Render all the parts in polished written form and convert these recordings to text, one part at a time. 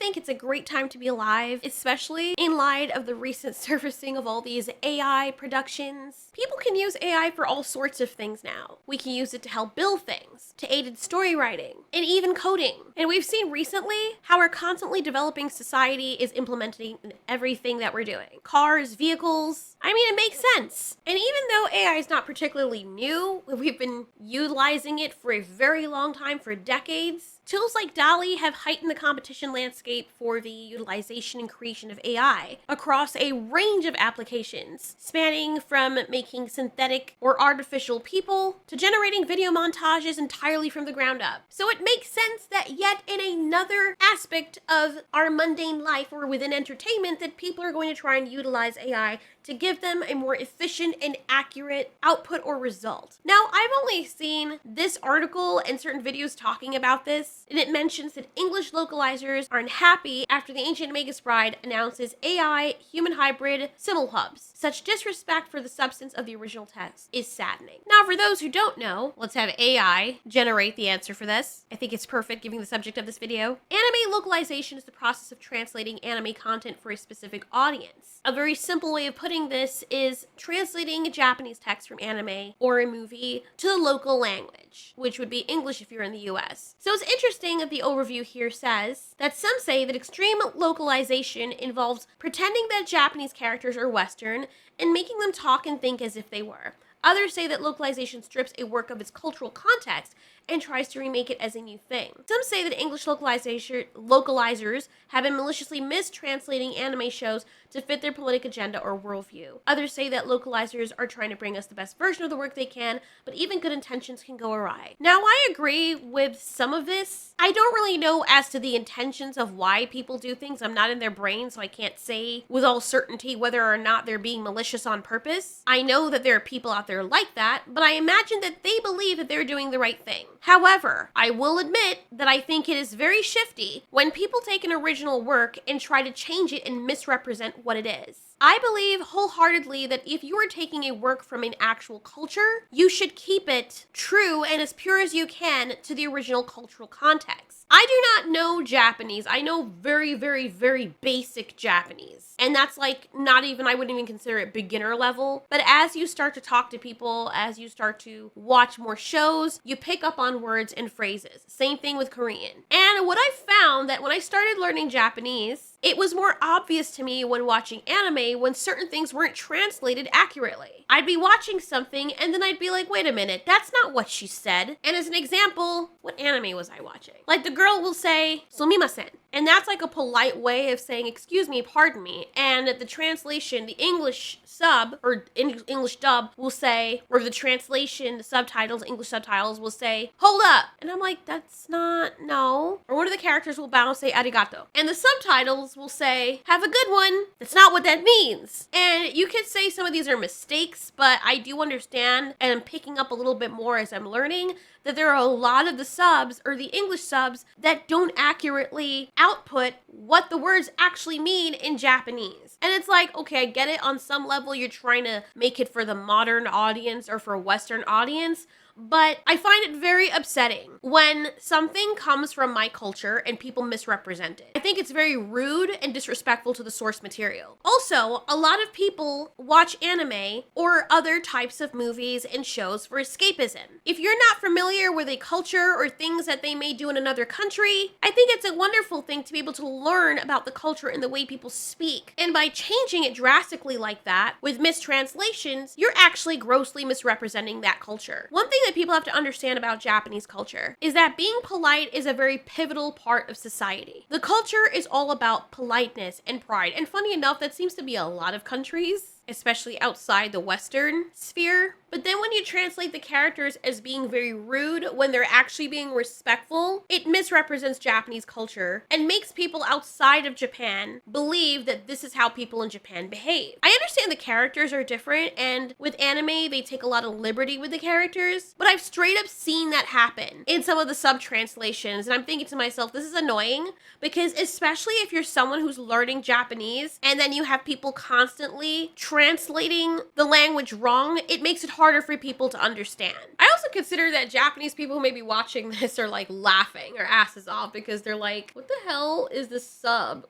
think it's a great time to be alive, especially in light of the recent surfacing of all these AI productions. People can use AI for all sorts of things now. We can use it to help build things, to aid in story writing, and even coding. And we've seen recently how our constantly developing society is implementing in everything that we're doing. Cars, vehicles. I mean, it makes sense. And even though AI is not particularly new, we've been utilizing it for a very long time, for decades. Tools like DALL-E have heightened the competition landscape for the utilization and creation of AI across a range of applications, spanning from making synthetic or artificial people to generating video montages entirely from the ground up. So it makes sense that yet in another aspect of our mundane life or within entertainment that people are going to try and utilize AI to give them a more efficient and accurate output or result. Now, I've only seen this article and certain videos talking about this, and it mentions that English localizers are unhappy after the Ancient Magus Bride announces AI human hybrid simul hubs. Such disrespect for the substance of the original text is saddening. Now, for those who don't know, let's have AI generate the answer for this. I think it's perfect given the subject of this video. Anime localization is the process of translating anime content for a specific audience. A very simple way of putting this is translating a Japanese text from anime or a movie to the local language, which would be English if you're in the US. So it's interesting that the overview here says that some say that extreme localization involves pretending that Japanese characters are Western and making them talk and think as if they were. Others say that localization strips a work of its cultural context and tries to remake it as a new thing. Some say that English localizers have been maliciously mistranslating anime shows to fit their politic agenda or worldview. Others say that localizers are trying to bring us the best version of the work they can, but even good intentions can go awry. Now, I agree with some of this. I don't really know as to the intentions of why people do things. I'm not in their brain, so I can't say with all certainty whether or not they're being malicious on purpose. I know that there are people out there like that, but I imagine that they believe that they're doing the right thing. However, I will admit that I think it is very shifty when people take an original work and try to change it and misrepresent what it is. I believe wholeheartedly that if you are taking a work from an actual culture, you should keep it true and as pure as you can to the original cultural context. I do not know Japanese. I know very, very, very basic Japanese. And that's like not even, I wouldn't even consider it beginner level. But as you start to talk to people, as you start to watch more shows, you pick up on words and phrases. Same thing with Korean. And what I found that when I started learning Japanese, it was more obvious to me when watching anime when certain things weren't translated accurately. I'd be watching something and then I'd be like, wait a minute, that's not what she said. And as an example, what anime was I watching? Like the girl will say, sumimasen. And that's like a polite way of saying, excuse me, pardon me. And the translation, the English sub or English dub will say, or the translation, the subtitles, English subtitles will say, hold up. And I'm like, that's not, no. Or one of the characters will bow and say, arigato. And the subtitles will say, have a good one. That's not what that means. And you could say some of these are mistakes, but I do understand and I'm picking up a little bit more as I'm learning that there are a lot of the subs or the English subs that don't accurately output what the words actually mean in Japanese. And it's like, okay, I get it. On some level, you're trying to make it for the modern audience or for a Western audience. But I find it very upsetting when something comes from my culture and people misrepresent it. I think it's very rude and disrespectful to the source material. Also, a lot of people watch anime or other types of movies and shows for escapism. If you're not familiar with a culture or things that they may do in another country, I think it's a wonderful thing to be able to learn about the culture and the way people speak. And by changing it drastically like that with mistranslations, you're actually grossly misrepresenting that culture. One thing that people have to understand about Japanese culture is that being polite is a very pivotal part of society. The culture is all about politeness and pride. And funny enough, that seems to be a lot of countries, especially outside the Western sphere. But then when you translate the characters as being very rude when they're actually being respectful, it misrepresents Japanese culture and makes people outside of Japan believe that this is how people in Japan behave. I understand the characters are different, and with anime, they take a lot of liberty with the characters, but I've straight up seen that happen in some of the sub-translations, and I'm thinking to myself, this is annoying, because especially if you're someone who's learning Japanese, and then you have people constantly translating the language wrong, it makes it harder for people to understand. I also consider that Japanese people who may be watching this are like laughing their asses off because they're like, what the hell is this sub?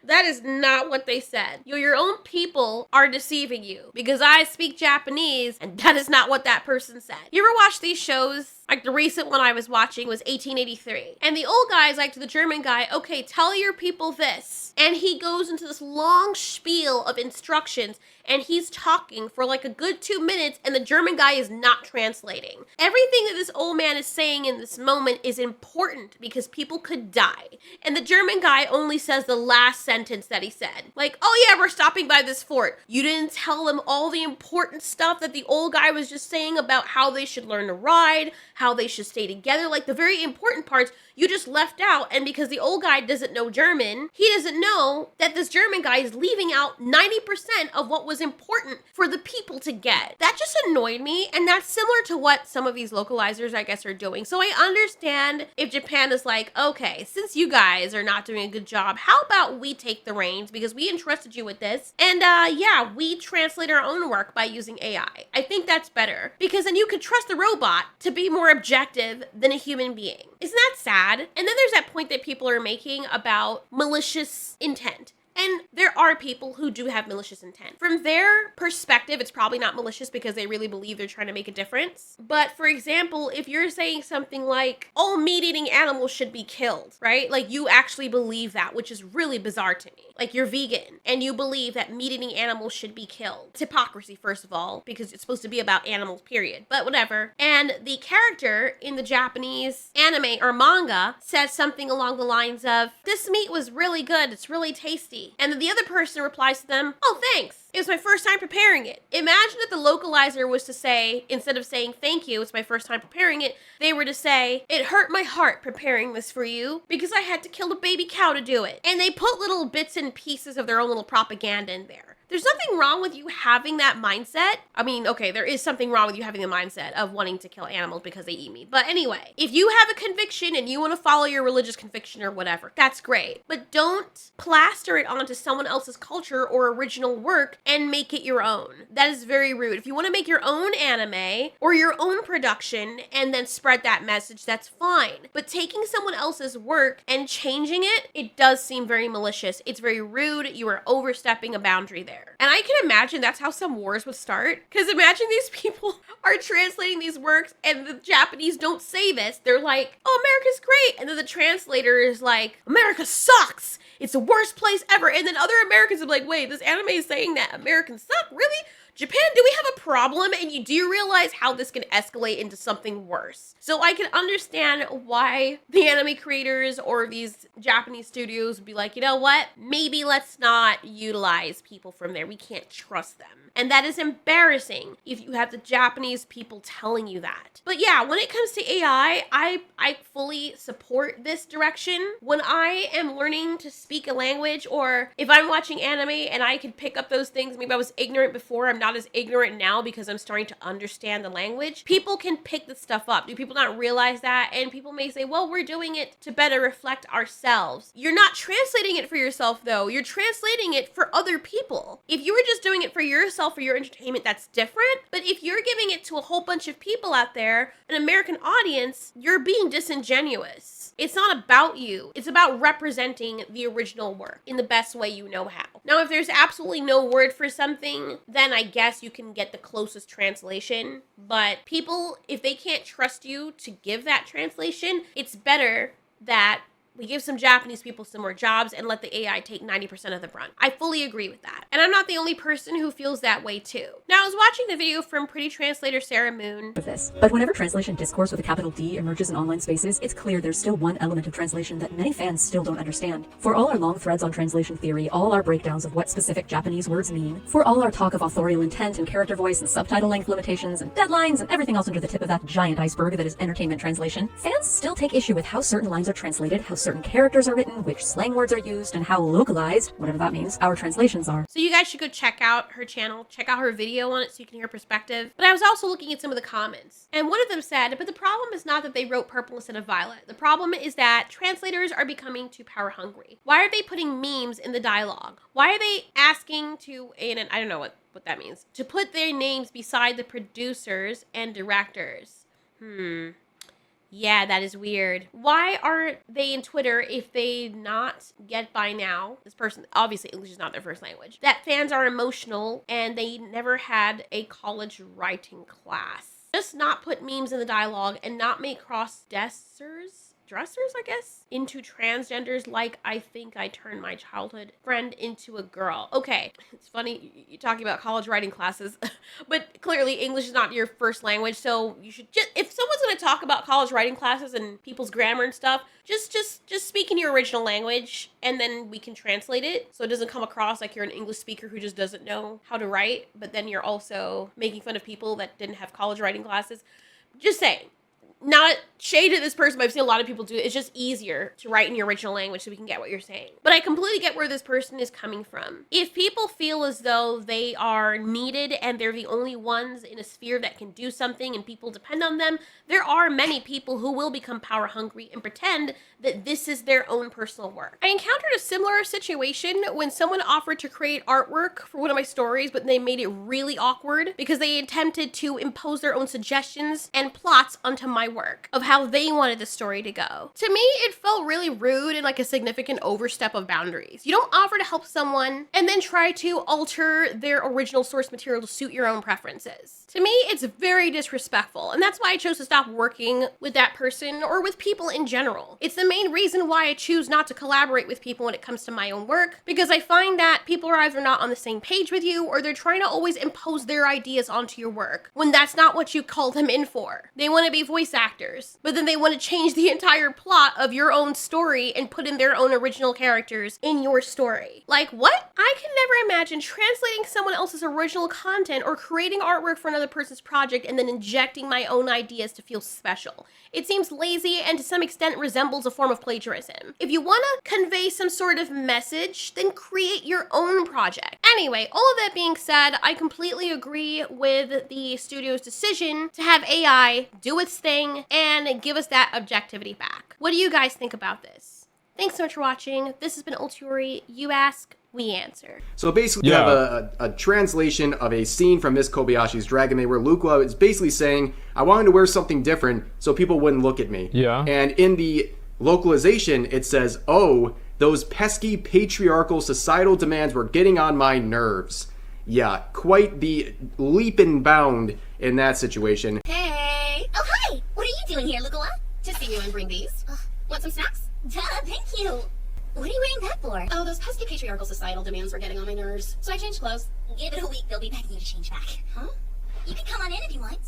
That is not what they said. Your own people are deceiving you because I speak Japanese and that is not what that person said. You ever watch these shows? Like the recent one I was watching was 1883. And the old guy is like to the German guy, okay, tell your people this. And he goes into this long spiel of instructions and he's talking for like a good 2 minutes and the German guy is not translating. Everything that this old man is saying in this moment is important because people could die. And the German guy only says the last sentence that he said. Like, oh yeah, we're stopping by this fort. You didn't tell them all the important stuff that the old guy was just saying about how they should learn to ride, how they should stay together. Like the very important parts you just left out. And because the old guy doesn't know German, he doesn't know that this German guy is leaving out 90% of what was important for the people to get. That just annoyed me. And that's similar to what some of these localizers, I guess, are doing. So I understand if Japan is like, okay, since you guys are not doing a good job, how about we take the reins because we entrusted you with this. And yeah, we translate our own work by using AI. I think that's better because then you could trust the robot to be more objective than a human being. Isn't that sad? And then there's that point that people are making about malicious intent. And there are people who do have malicious intent. From their perspective, it's probably not malicious because they really believe they're trying to make a difference. But for example, if you're saying something like, all meat-eating animals should be killed, right? Like you actually believe that, which is really bizarre to me. Like you're vegan and you believe that meat-eating animals should be killed. It's hypocrisy, first of all, because it's supposed to be about animals, period. But whatever. And the character in the Japanese anime or manga says something along the lines of, this meat was really good, it's really tasty. And then the other person replies to them, oh, thanks. It was my first time preparing it. Imagine if the localizer was to say, instead of saying, thank you, it's my first time preparing it, they were to say, it hurt my heart preparing this for you because I had to kill a baby cow to do it. And they put little bits and pieces of their own little propaganda in there. There's nothing wrong with you having that mindset. I mean, okay, there is something wrong with you having the mindset of wanting to kill animals because they eat meat. But anyway, if you have a conviction and you want to follow your religious conviction or whatever, that's great. But don't plaster it onto someone else's culture or original work and make it your own. That is very rude. If you want to make your own anime or your own production and then spread that message, that's fine. But taking someone else's work and changing it, it does seem very malicious. It's very rude. You are overstepping a boundary there. And I can imagine that's how some wars would start. Because imagine these people are translating these works and the Japanese don't say this. They're like, oh, America's great. And then the translator is like, America sucks. It's the worst place ever. And then other Americans are like, wait, this anime is saying that Americans suck? Really? Japan, do we have a problem? And do you realize how this can escalate into something worse? So I can understand why the anime creators or these Japanese studios would be like, you know what? Maybe let's not utilize people from there. We can't trust them. And that is embarrassing if you have the Japanese people telling you that. But yeah, when it comes to AI, I fully support this direction. When I am learning to speak a language, or if I'm watching anime and I can pick up those things, maybe I was ignorant before, I'm not as ignorant now because I'm starting to understand the language. People can pick this stuff up. Do people not realize that? And people may say, well, we're doing it to better reflect ourselves. You're not translating it for yourself though. You're translating it for other people. If you were just doing it for yourself, for your entertainment, that's different. But if you're giving it to a whole bunch of people out there, an American audience, you're being disingenuous. It's not about you. It's about representing the original work in the best way you know how. Now, if there's absolutely no word for something, then I guess you can get the closest translation. But people, if they can't trust you to give that translation, it's better that we give some Japanese people some more jobs and let the AI take 90% of the brunt. I fully agree with that. And I'm not the only person who feels that way too. Now, I was watching the video from pretty translator Sarah Moon. Of this. But whenever translation discourse with a capital D emerges in online spaces, it's clear there's still one element of translation that many fans still don't understand. For all our long threads on translation theory, all our breakdowns of what specific Japanese words mean, for all our talk of authorial intent and character voice and subtitle length limitations and deadlines and everything else under the tip of that giant iceberg that is entertainment translation, fans still take issue with how certain lines are translated, how certain characters are written, which slang words are used, and how localized, whatever that means, our translations are. So you guys should go check out her channel, check out her video on it so you can hear perspective. But I was also looking at some of the comments, and one of them said, but the problem is not that they wrote purple instead of violet. The problem is that translators are becoming too power hungry. Why are they putting memes in the dialogue? Why are they asking to, and I don't know what that means, to put their names beside the producers and directors? Yeah, that is weird. Why aren't they in Twitter if they not get by now? This person, obviously English is not their first language. That fans are emotional and they never had a college writing class. Just not put memes in the dialogue and not make dressers, I guess, into transgenders like I think I turned my childhood friend into a girl. Okay, it's funny you're talking about college writing classes, but clearly English is not your first language, so you should just, if someone's going to talk about college writing classes and people's grammar and stuff, just speak in your original language and then we can translate it so it doesn't come across like you're an English speaker who just doesn't know how to write, but then you're also making fun of people that didn't have college writing classes. Just saying. Not shade at this person, but I've seen a lot of people do it. It's just easier to write in your original language so we can get what you're saying. But I completely get where this person is coming from. If people feel as though they are needed and they're the only ones in a sphere that can do something and people depend on them, there are many people who will become power hungry and pretend that this is their own personal work. I encountered a similar situation when someone offered to create artwork for one of my stories, but they made it really awkward because they attempted to impose their own suggestions and plots onto my work of how they wanted the story to go. To me, it felt really rude and like a significant overstep of boundaries. You don't offer to help someone and then try to alter their original source material to suit your own preferences. To me, it's very disrespectful, and that's why I chose to stop working with that person or with people in general. It's the main reason why I choose not to collaborate with people when it comes to my own work, because I find that people are either not on the same page with you or they're trying to always impose their ideas onto your work when that's not what you call them in for. They want to be voice actors, but then they want to change the entire plot of your own story and put in their own original characters in your story. Like, what? I can never imagine translating someone else's original content or creating artwork for another person's project and then injecting my own ideas to feel special. It seems lazy and to some extent resembles a form of plagiarism. If you want to convey some sort of message, then create your own project. Anyway, all of that being said, I completely agree with the studio's decision to have AI do its thing and give us that objectivity back. What do you guys think about this? Thanks so much for watching. This has been Ultiori. You ask, we answer. So basically, you have a translation of a scene from Miss Kobayashi's Dragon Maid where Luca is basically saying, I wanted to wear something different so people wouldn't look at me. Yeah. And in the localization, it says, oh, those pesky patriarchal societal demands were getting on my nerves. Yeah, quite the leap and bound in that situation. Hey! Oh, hi! What are you doing here, Lucola? To see you and bring these. Want some snacks? Duh, thank you! What are you wearing that for? Oh, those pesky patriarchal societal demands were getting on my nerves, so I changed clothes. Give it a week, they'll be begging you to change back. Huh? You can come on in if you want.